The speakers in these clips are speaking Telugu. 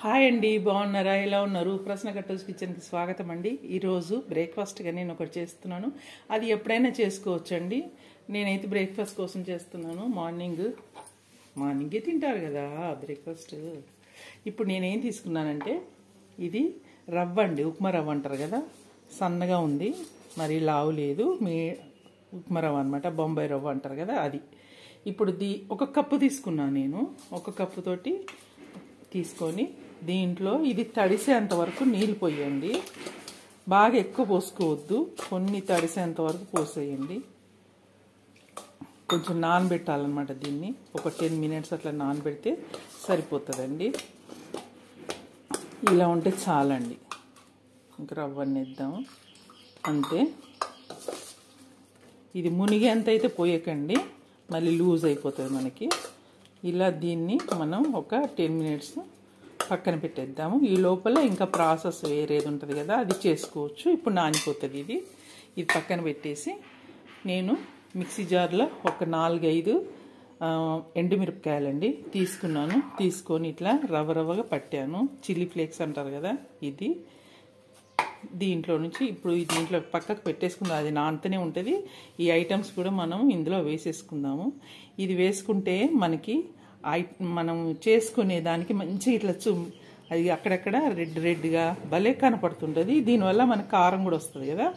హాయ్ అండి, బాగున్నారా? ఎలా ఉన్నారు? ప్రశ్న కట్టోస్ కిచెన్కి స్వాగతం అండి. ఈరోజు బ్రేక్ఫాస్ట్గా నేను ఒకటి చేస్తున్నాను. అది ఎప్పుడైనా చేసుకోవచ్చు అండి. నేనైతే బ్రేక్ఫాస్ట్ కోసం చేస్తున్నాను. మార్నింగే తింటారు కదా బ్రేక్ఫాస్ట్. ఇప్పుడు నేనేం తీసుకున్నానంటే ఇది రవ్వ అండి, ఉప్మా రవ్వ అంటారు కదా, సన్నగా ఉంది, మరి లావు లేదు, ఉప్మా రవ్వ అనమాట, బొంబాయి రవ్వ అంటారు కదా అది. ఇప్పుడు ఒక కప్పు తీసుకున్నాను నేను. ఒక కప్పు తోటి తీసుకొని దీంట్లో ఇది తడిసేంత వరకు నీళ్ళు పోయండి. బాగా ఎక్కువ పోసుకోవద్దు, కొన్ని తడిసేంత వరకు పోసేయండి. కొంచెం నానబెట్టాలన్నమాట దీన్ని. ఒక 10 minutes అట్లా నానబెడితే సరిపోతుందండి. ఇలా ఉంటే చాలండి. ఇంకా రవ్వని వేద్దాము అంతే. ఇది మునిగేంత అయితే పోయకండి, మళ్ళీ లూజ్ అయిపోతుంది మనకి. ఇలా దీన్ని మనం ఒక 10 minutes పక్కన పెట్టేద్దాము. ఈ లోపల ఇంకా ప్రాసెస్ వేరేది ఉంటుంది కదా, అది చేసుకోవచ్చు. ఇప్పుడు నానిపోతుంది ఇది పక్కన పెట్టేసి నేను మిక్సీ జార్లో ఒక 4-5 ఎండుమిరపకాయలండి తీసుకున్నాను. తీసుకొని ఇట్లా రవ్వగా పట్టాను. చిల్లీ ఫ్లేక్స్ అంటారు కదా ఇది. దీంట్లో నుంచి ఇప్పుడు దీంట్లో పక్కకు పెట్టేసుకుందాం, అది నానుతూనే ఉంటుంది. ఈ ఐటమ్స్ కూడా మనం ఇందులో వేసేసుకుందాము. ఇది వేసుకుంటే మనం చేసుకునే దానికి మంచి ఇట్లా అది అక్కడక్కడ రెడ్గా భలే కనపడుతుంటుంది. దీనివల్ల మనకు కారం కూడా వస్తుంది కదా,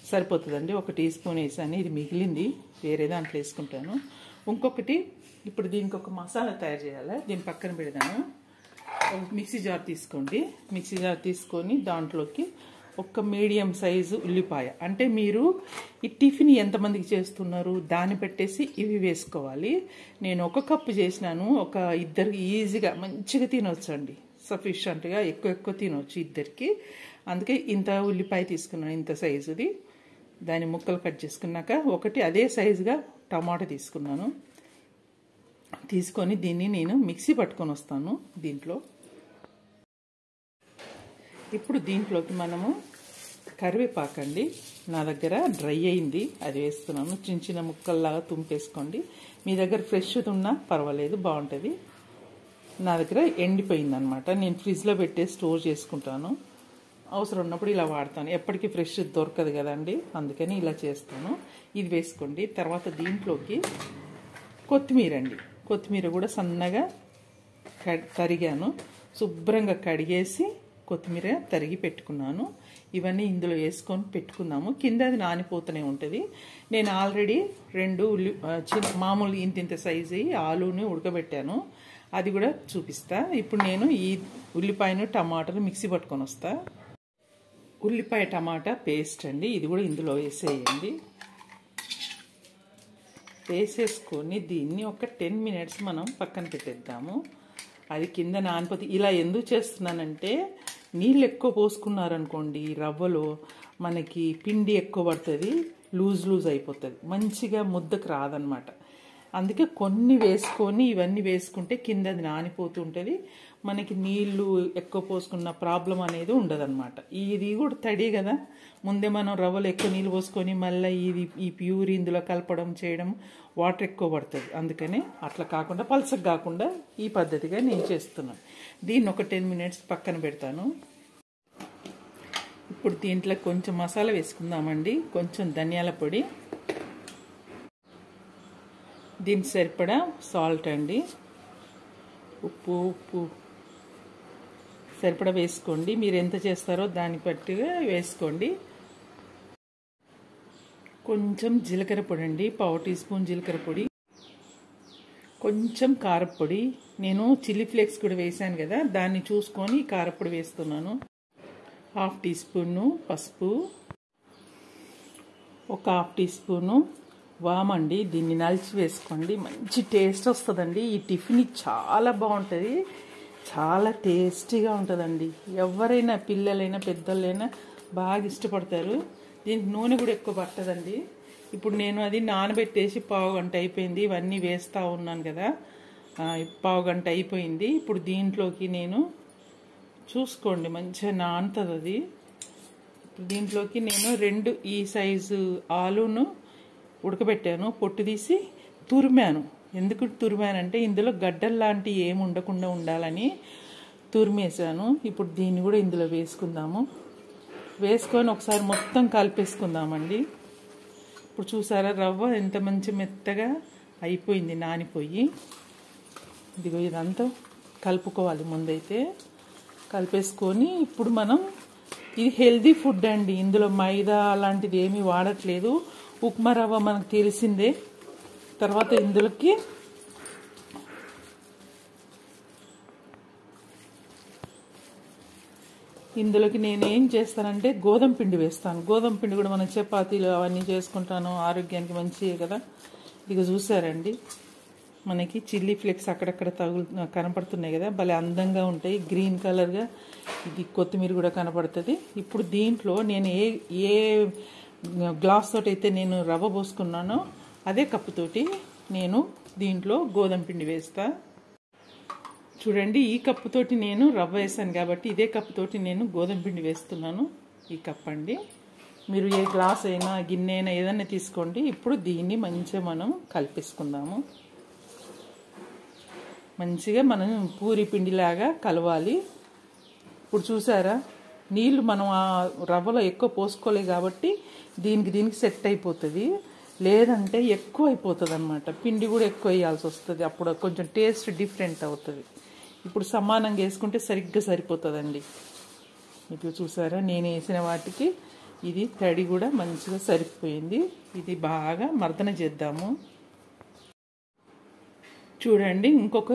సరిపోతుందండి. 1 టీ స్పూన్ వేసాను, ఇది మిగిలింది వేరే దాంట్లో వేసుకుంటాను. ఇంకొకటి, ఇప్పుడు దీనికి ఒక మసాలా తయారు చేయాలి. దీన్ని పక్కన పెడదాము. మిక్సీ జార్ తీసుకోండి. మిక్సీ జార్ తీసుకొని దాంట్లోకి ఒక మీడియం సైజు ఉల్లిపాయ, అంటే మీరు ఈ టిఫిన్ ఎంతమందికి చేస్తున్నారు దాన్ని పెట్టేసి ఇవి వేసుకోవాలి. నేను 1 కప్పు చేసినాను. ఒక ఇద్దరికి ఈజీగా మంచిగా తినొచ్చండి, సఫిషియెంట్గా ఎక్కువ తినవచ్చు ఇద్దరికి. అందుకే ఇంత ఉల్లిపాయ తీసుకున్నాను, ఇంత సైజుది. దాని ముక్కలు కట్ చేసుకున్నాక అదే సైజుగా టమాటా తీసుకున్నాను. తీసుకొని దీన్ని నేను మిక్సీ పట్టుకొని వస్తాను దీంట్లో. ఇప్పుడు దీంట్లోకి మనము కరివేపాకండి, నా దగ్గర డ్రై అయింది, అది వేస్తున్నాను. చిన్న ముక్కల్లాగా తుంపేసుకోండి. మీ దగ్గర ఫ్రెష్ ఉన్నా పర్వాలేదు, బాగుంటుంది. నా దగ్గర ఎండిపోయింది అనమాట. నేను ఫ్రిడ్జ్లో పెట్టే స్టోర్ చేసుకుంటాను. అవసరం ఉన్నప్పుడు ఇలా వాడతాను. ఎప్పటికీ ఫ్రెష్ దొరకదు కదండి, అందుకని ఇలా చేస్తాను. ఇది వేసుకోండి. తర్వాత దీంట్లోకి కొత్తిమీర అండి, కొత్తిమీర కూడా సన్నగా తరిగాను. శుభ్రంగా కడిగేసి కొత్తిమీర తరిగి పెట్టుకున్నాను. ఇవన్నీ ఇందులో వేసుకొని పెట్టుకున్నాము. కింద అది నానిపోతూనే ఉంటుంది. నేను ఆల్రెడీ 2 మామూలు ఇంత సైజు ఆలుని ఉడకబెట్టాను, అది కూడా చూపిస్తా. ఇప్పుడు నేను ఈ ఉల్లిపాయను టమాటాను మిక్సీ పట్టుకొని వస్తా. ఉల్లిపాయ టమాటా పేస్ట్ అండి, ఇది కూడా ఇందులో వేసేయండి. వేసేసుకొని దీన్ని ఒక 10 minutes మనం పక్కన పెట్టేద్దాము. అది కింద నానిపోతే. ఇలా ఎందుకు చేస్తున్నానంటే, నీళ్ళు ఎక్కువ పోసుకున్నారనుకోండి రవ్వలో మనకి పిండి ఎక్కువ పడుతుంది, లూజ్ అయిపోతుంది, మంచిగా ముద్దకు రాదనమాట. అందుకే కొన్ని వేసుకొని ఇవన్నీ వేసుకుంటే కింద అది నానిపోతూ ఉంటుంది, మనకి నీళ్లు ఎక్కువ పోసుకున్న ప్రాబ్లం అనేది ఉండదన్నమాట. ఇది కూడా తడి కదా, ముందే మనం రవ్వలు ఎక్కువ నీళ్ళు పోసుకొని మళ్ళీ ఈ ప్యూర్ ఇందులో కలపడం చేయడం వాటర్ ఎక్కువ పడుతుంది. అందుకని అట్లా కాకుండా, పల్సగా కాకుండా ఈ పద్ధతిగా నేను చేస్తున్నాను. దీన్ని ఒక 10 minutes పక్కన పెడతాను. ఇప్పుడు దీంట్లో కొంచెం మసాలా వేసుకుందామండి. కొంచెం ధనియాల పొడి, దీనికి సరిపడా సాల్ట్ అండి, ఉప్పు సరిపడా వేసుకోండి. మీరు ఎంత చేస్తారో దాన్ని బట్టిగా వేసుకోండి. కొంచెం జీలకర్ర పొడి అండి, 1/4 టీ స్పూన్ జీలకర్ర పొడి, కొంచెం కారపొడి. నేను చిల్లీ ఫ్లేక్స్ కూడా వేసాను కదా, దాన్ని చూసుకొని కారపొడి వేస్తున్నాను. 1/2 టీ స్పూను పసుపు, ఒక 1/2 టీ స్పూను వామండి. దీన్ని నలిచి వేసుకోండి, మంచి టేస్ట్ వస్తుందండి. ఈ టిఫిన్ చాలా బాగుంటుంది, చాలా టేస్టీగా ఉంటుందండి. ఎవరైనా పిల్లలైనా పెద్దలైనా బాగా ఇష్టపడతారు. దీనికి నూనె కూడా ఎక్కువ పట్టదండి. ఇప్పుడు నేను అది నానబెట్టేసి 1/2 గంట అయిపోయింది. ఇవన్నీ వేస్తూ ఉన్నాను కదా, 1/2 గంట అయిపోయింది. ఇప్పుడు దీంట్లోకి నేను చూసుకోండి మంచిగా నానుతుంది అది. ఇప్పుడు దీంట్లోకి నేను 2 ఈ సైజు ఆలును ఉడకబెట్టాను, పొట్టు తీసి తురిమాను. ఎందుకు తురిమానంటే ఇందులో గడ్డలు లాంటివి ఏమి ఉండకుండా ఉండాలని తురిమేసాను. ఇప్పుడు దీన్ని కూడా ఇందులో వేసుకుందాము. వేసుకొని ఒకసారి మొత్తం కలిపేసుకుందామండి. ఇప్పుడు చూసారా రవ్వ ఎంత మంచి మెత్తగా అయిపోయింది, నానిపోయి. ఇదిగో ఇదంతా కలుపుకోవాలి. ముందైతే కలిపేసుకొని ఇప్పుడు మనం, ఇది హెల్దీ ఫుడ్ అండి, ఇందులో మైదా అలాంటిది ఏమీ వాడట్లేదు. ఉప్మా రవ్వ మనకు తెలిసిందే. తర్వాత ఇందులోకి నేను ఏం చేస్తానంటే గోధుమ పిండి వేస్తాను. గోధుమ పిండి కూడా మనం చపాతీలు అవన్నీ చేసుకుంటాను, ఆరోగ్యానికి మంచిదే కదా. ఇక చూసారండి, మనకి చిల్లీ ఫ్లేక్స్ అక్కడక్కడ కనపడుతున్నాయి కదా, భలే అందంగా ఉంటాయి, గ్రీన్ కలర్గా. ఇది కొత్తిమీర కూడా కనపడుతుంది. ఇప్పుడు దీంట్లో నేను ఏ గ్లాస్ తోటి అయితే నేను రవ్వ పోసుకున్నానో అదే కప్పుతోటి నేను దీంట్లో గోధుమ పిండి వేస్తా. చూడండి, ఈ కప్పుతోటి నేను రవ్వ వేసాను కాబట్టి ఇదే కప్పుతోటి నేను గోధుమ పిండి వేస్తున్నాను. ఈ కప్ అండి. మీరు ఏ గ్లాస్ అయినా గిన్నె అయినా ఏదైనా తీసుకోండి. ఇప్పుడు దీన్ని మంచిగా మనం కలిపేసుకుందాము. మంచిగా మనం పూరి పిండిలాగా కలవాలి. ఇప్పుడు చూసారా, నీళ్ళు మనం ఆ రవ్వలో ఎక్కువ పోసుకోలేదు కాబట్టి దీనికి సెట్ అయిపోతుంది. లేదంటే ఎక్కువ అయిపోతుంది అన్నమాట. పిండి కూడా ఎక్కువ వేయాల్సి వస్తుంది, అప్పుడు కొంచెం టేస్ట్ డిఫరెంట్ అవుతుంది. ఇప్పుడు సమానంగా వేసుకుంటే సరిగ్గా సరిపోతుందండి. ఇప్పుడు చూసారా, నేను వేసిన వాటికి ఇది తడి కూడా మంచిగా సరిపోయింది. ఇది బాగా మర్దన చేద్దాము. చూడండి, ఇంకొక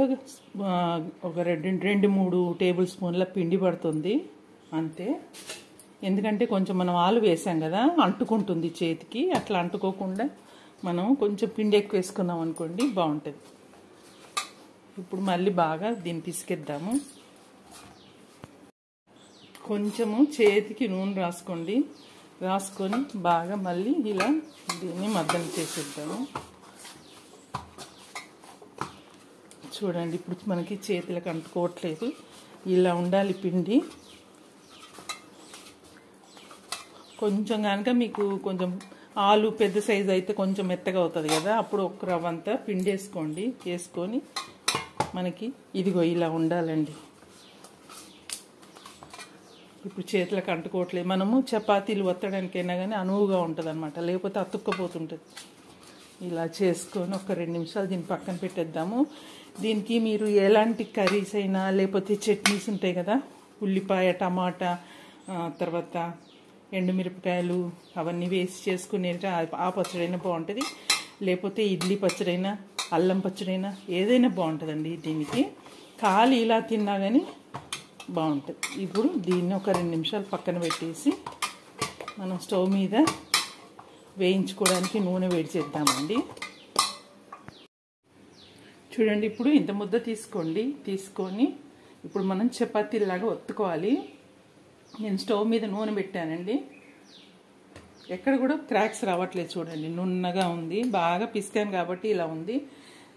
ఒక 2-3 టేబుల్ స్పూన్ల పిండి పడుతుంది అంతే. ఎందుకంటే కొంచెం మనం ఆలు వేసాం కదా, అంటుకుంటుంది చేతికి. అట్లా అంటుకోకుండా మనం కొంచెం పిండి ఎక్కువ వేసుకున్నాం అనుకోండి, బాగుంటుంది. ఇప్పుడు మళ్ళీ బాగా దీన్ని పిసికేద్దాము. కొంచెము చేతికి నూనె రాసుకోండి. రాసుకొని బాగా మళ్ళీ ఇలా దీన్ని మద్దన చేసేద్దాము. చూడండి, ఇప్పుడు మనకి చేతులకు అంటుకోవట్లేదు. ఇలా ఉండాలి పిండి. కొంచెం కనుక మీకు కొంచెం ఆలు పెద్ద సైజు అయితే కొంచెం మెత్తగా అవుతుంది కదా, అప్పుడు ఒక రవ్వ అంతా పిండి వేసుకోండి. వేసుకొని మనకి ఇదిగో ఇలా ఉండాలండి. ఇప్పుడు చేతులకు అంటుకోవట్లేదు. మనము చపాతీలు వత్తడానికైనా కానీ అనువుగా ఉంటుంది అన్నమాట, లేకపోతే అతుక్కపోతుంటుంది. ఇలా చేసుకొని ఒక 2 నిమిషాలు దీన్ని పక్కన పెట్టేద్దాము. దీనికి మీరు ఎలాంటి కర్రీస్ అయినా లేకపోతే చట్నీస్ ఉంటాయి కదా, ఉల్లిపాయ, టమాటా, తర్వాత ఎండుమిరపకాయలు అవన్నీ వేసి చేసుకునే ఆ పచ్చడైనా బాగుంటుంది. లేకపోతే ఇడ్లీ పచ్చడైనా, అల్లం పచ్చడైనా ఏదైనా బాగుంటుందండి. దీనికి ఖాళీ ఇలా తిన్నా కానీ బాగుంటుంది. ఇప్పుడు దీన్ని ఒక 2 నిమిషాలు పక్కన పెట్టేసి మనం స్టవ్ మీద వేయించుకోవడానికి నూనె వేడి చేద్దామండి. చూడండి, ఇప్పుడు ఇంత ముద్ద తీసుకోండి. తీసుకొని ఇప్పుడు మనం చపాతీలాగా ఒత్తుకోవాలి. నేను స్టవ్ మీద నూనె పెట్టానండి. ఎక్కడ కూడా క్రాక్స్ రావట్లేదు. చూడండి, నున్నగా ఉంది. బాగా పిసికాను కాబట్టి ఇలా ఉంది.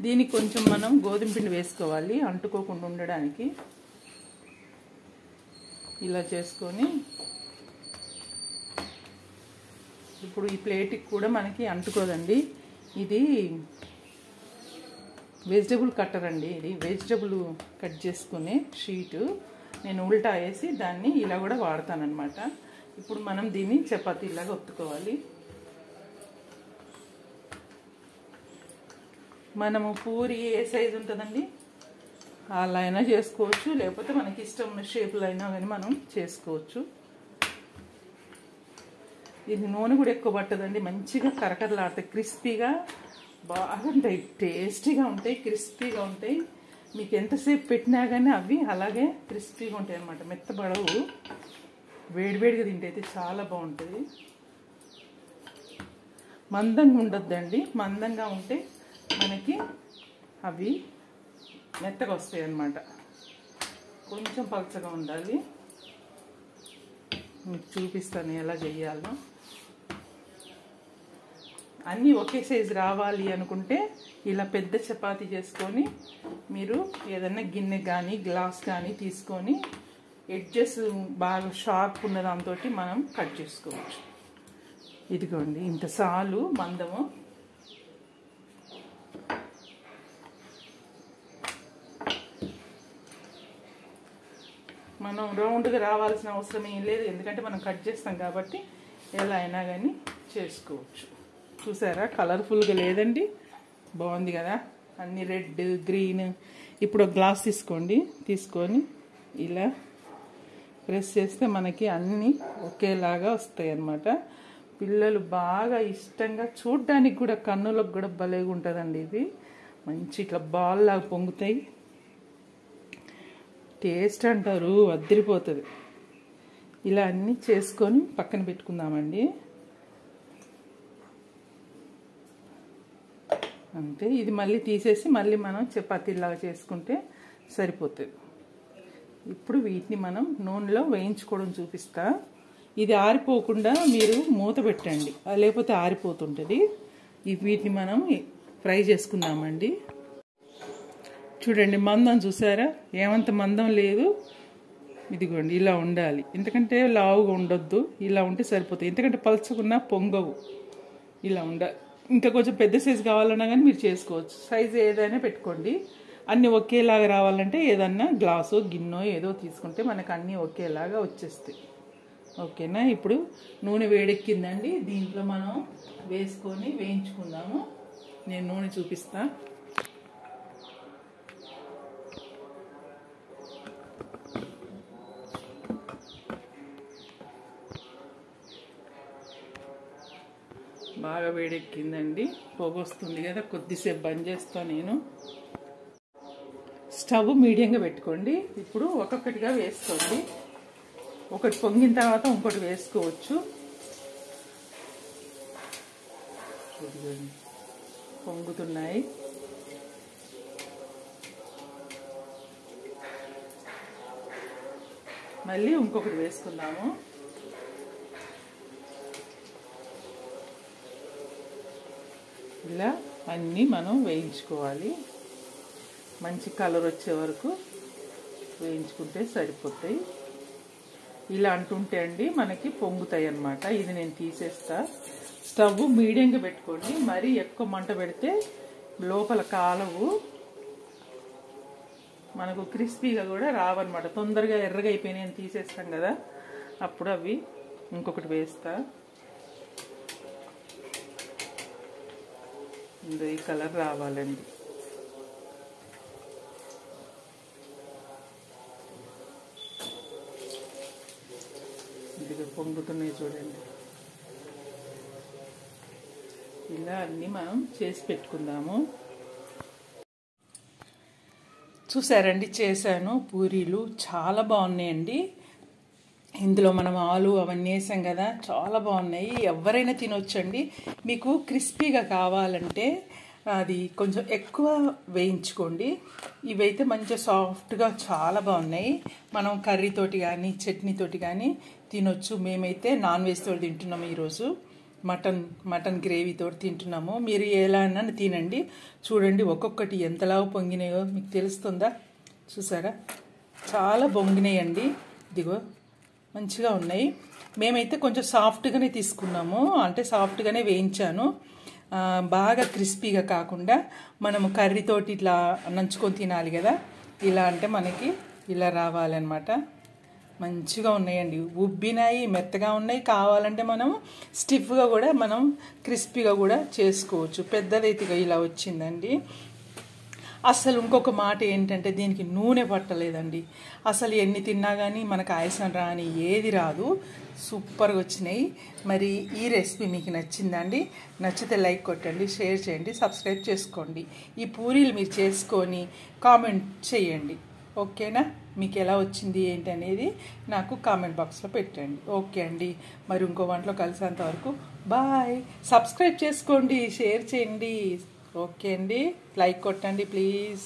దీనికి కొంచెం మనం గోధుమ పిండి వేసుకోవాలి అంటుకోకుండా ఉండడానికి. ఇలా చేసుకొని ఇప్పుడు ఈ ప్లేట్కి కూడా మనకి అంటుకోదండి. ఇది వెజిటబుల్ కట్టర్ అండి. ఇది వెజిటబుల్ కట్ చేసుకునే షీటు. నేను ఉల్టా వేసి దాన్ని ఇలా కూడా వాడతానన్నమాట. ఇప్పుడు మనం దీన్ని చపాతీలాగా ఒత్తుకోవాలి. మనము పూరి ఏ సైజు ఉంటుందండి అలా అయినా చేసుకోవచ్చు, లేకపోతే మనకి ఇష్టం ఉన్న షేపులు అయినా కానీ మనం చేసుకోవచ్చు. ఇది నూనె కూడా ఎక్కువ పట్టదండి. మంచిగా కరకరలాడతాయి, క్రిస్పీగా బాగుంటాయి, టేస్టీగా ఉంటాయి, క్రిస్పీగా ఉంటాయి. మీకు ఎంతసేపు పెట్టినా కానీ అవి అలాగే క్రిస్పీగా ఉంటాయి అన్నమాట, మెత్తబడవు. వేడివేడిగా తింటే అయితే చాలా బాగుంటుంది. మందంగా ఉండొద్దండి. మందంగా ఉంటే మనకి అవి మెత్తగా వస్తాయి అన్నమాట. కొంచెం పలచగా ఉండాలి. మీకు చూపిస్తాను ఎలా చేయాలో. అన్నీ ఒకే సైజు రావాలి అనుకుంటే ఇలా పెద్ద చపాతీ చేసుకొని మీరు ఏదైనా గిన్నె కానీ గ్లాస్ కానీ తీసుకొని ఎడ్జెస్ బాగా షార్ప్ ఉన్న దాంతో మనం కట్ చేసుకోవచ్చు. ఇదిగోండి, ఇంత సాలు మందము. మనం రౌండ్గా రావాల్సిన అవసరం ఏం లేదు, ఎందుకంటే మనం కట్ చేస్తాం కాబట్టి ఎలా అయినా కానీ చేసుకోవచ్చు. చూసారా కలర్ఫుల్గా లేదండి, బాగుంది కదా, అన్ని రెడ్ గ్రీన్. ఇప్పుడు ఒక గ్లాస్ తీసుకొని ఇలా ప్రెస్ చేస్తే మనకి అన్నీ ఒకేలాగా వస్తాయి అన్నమాట. పిల్లలు బాగా ఇష్టంగా చూడ్డానికి కూడా కన్నులకు కూడా భలేగా ఉంటుందండి. ఇది మంచి ఇట్లా బాల్ లాగా పొంగుతాయి, టేస్ట్ అంటారు అద్దరిపోతుంది. ఇలా అన్నీ చేసుకొని పక్కన పెట్టుకుందామండి. అంతే, ఇది మళ్ళీ తీసేసి మళ్ళీ మనం చపాతీలాగా చేసుకుంటే సరిపోతుంది. ఇప్పుడు వీటిని మనం నూనెలో వేయించుకోవడం చూపిస్తా. ఇది ఆరిపోకుండా మీరు మూత పెట్టండి, లేకపోతే ఆరిపోతుంటుంది. వీటిని మనం ఫ్రై చేసుకుందామండి. చూడండి మందం చూసారా, ఏమంత మందం లేదు. ఇదిగోండి ఇలా ఉండాలి, ఎందుకంటే లావుగా ఉండొద్దు, ఇలా ఉంటే సరిపోతుంది. ఎందుకంటే పలుచకున్నా పొంగవు, ఇలా ఉండాలి. ఇంకా కొంచెం పెద్ద సైజు కావాలన్నా కానీ మీరు చేసుకోవచ్చు, సైజు ఏదైనా పెట్టుకోండి. అన్నీ ఒకేలాగా రావాలంటే ఏదన్నా గ్లాసు గిన్నె ఏదో తీసుకుంటే మనకు అన్నీ ఒకేలాగా వచ్చేస్తాయి. ఓకేనా, ఇప్పుడు నూనె వేడెక్కిందండి, దీంట్లో మనం వేసుకొని వేయించుకుందాము. నేను నూనె చూపిస్తా. బాగా వేడెక్కిందండి, పొగ వస్తుంది కదా, కొద్దిసేపు బంద్ చేస్తా నేను. స్టవ్ మీడియంగా పెట్టుకోండి. ఇప్పుడు ఒక్కొక్కటిగా వేసుకోండి, ఒకటి పొంగిన తర్వాత ఇంకోటి వేసుకోవచ్చు. పొంగుతున్నాయి. మళ్ళీ ఇంకొకటి వేసుకుందాము. ఇలా అన్నీ మనం వేయించుకోవాలి, మంచి కలర్ వచ్చే వరకు వేయించుకుంటే సరిపోతాయి. ఇలా అంటుంటే అండి మనకి పొంగుతాయి అన్నమాట. ఇది నేను తీసేస్తా. స్టవ్ మీడియంగా పెట్టుకోండి, మరీ ఎక్కువ మంట పెడితే లోపల కాలవు, మనకు క్రిస్పీగా కూడా రావన్నమాట. తొందరగా ఎర్రగా అయిపోయినాయని తీసేస్తాం కదా, అప్పుడు అవి ఇంకొకటి వేస్తా. ఈ కలర్ రావాలండి. ఇదిగా పొంగుతున్నాయి చూడండి. ఇలా అన్నీ మనం చేసి పెట్టుకుందాము. చూసారండి, చేశాను పూరీలు, చాలా బాగున్నాయండి. ఇందులో మనం ఆలు అవన్నీ వేసాం కదా, చాలా బాగున్నాయి. ఎవరైనా తినొచ్చండి. మీకు క్రిస్పీగా కావాలంటే అది కొంచెం ఎక్కువ వేయించుకోండి. ఇవైతే మంచిగా సాఫ్ట్గా చాలా బాగున్నాయి. మనం కర్రీతోటి కానీ చట్నీతోటి కానీ తినొచ్చు. మేమైతే నాన్ వెజ్తో తింటున్నాము ఈరోజు, మటన్ గ్రేవీతో తింటున్నాము. మీరు ఎలా అన్నా తినండి. చూడండి ఒక్కొక్కటి ఎంతలా పొంగినాయో మీకు తెలుస్తుందా? చూసారా, చాలా పొంగినాయండి. ఇదిగో మంచిగా ఉన్నాయి. మేమైతే కొంచెం సాఫ్ట్గానే తీసుకున్నాము, అంటే సాఫ్ట్గానే వేయించాను. బాగా క్రిస్పీగా కాకుండా మనము కర్రీతోటి ఇట్లా నంచుకొని తినాలి కదా, ఇలా అంటే మనకి ఇలా రావాలన్నమాట. మంచిగా ఉన్నాయండి, ఉబ్బినాయి, మెత్తగా ఉన్నాయి. కావాలంటే మనం స్టిఫ్గా కూడా మనం క్రిస్పీగా కూడా చేసుకోవచ్చు. పెద్దదైతే ఇలా వచ్చిందండి. అసలు ఇంకొక మాట ఏంటంటే దీనికి నూనె పట్టలేదండి. అసలు ఎన్ని తిన్నా కానీ మనకు ఆయాసం రాని ఏది రాదు. సూపర్గా వచ్చినాయి. మరి ఈ రెసిపీ మీకు నచ్చిందండి? నచ్చితే లైక్ కొట్టండి, షేర్ చేయండి, సబ్స్క్రైబ్ చేసుకోండి. ఈ పూరీలు మీరు చేసుకొని కామెంట్ చేయండి. ఓకేనా, మీకు ఎలా వచ్చింది ఏంటి అనేది నాకు కామెంట్ బాక్స్లో పెట్టండి. ఓకే అండి, మరి ఇంకో వంటలో కలిసేంత వరకు బాయ్. సబ్స్క్రైబ్ చేసుకోండి, షేర్ చేయండి. ఓకే అండి, లైక్ కొట్టండి ప్లీజ్.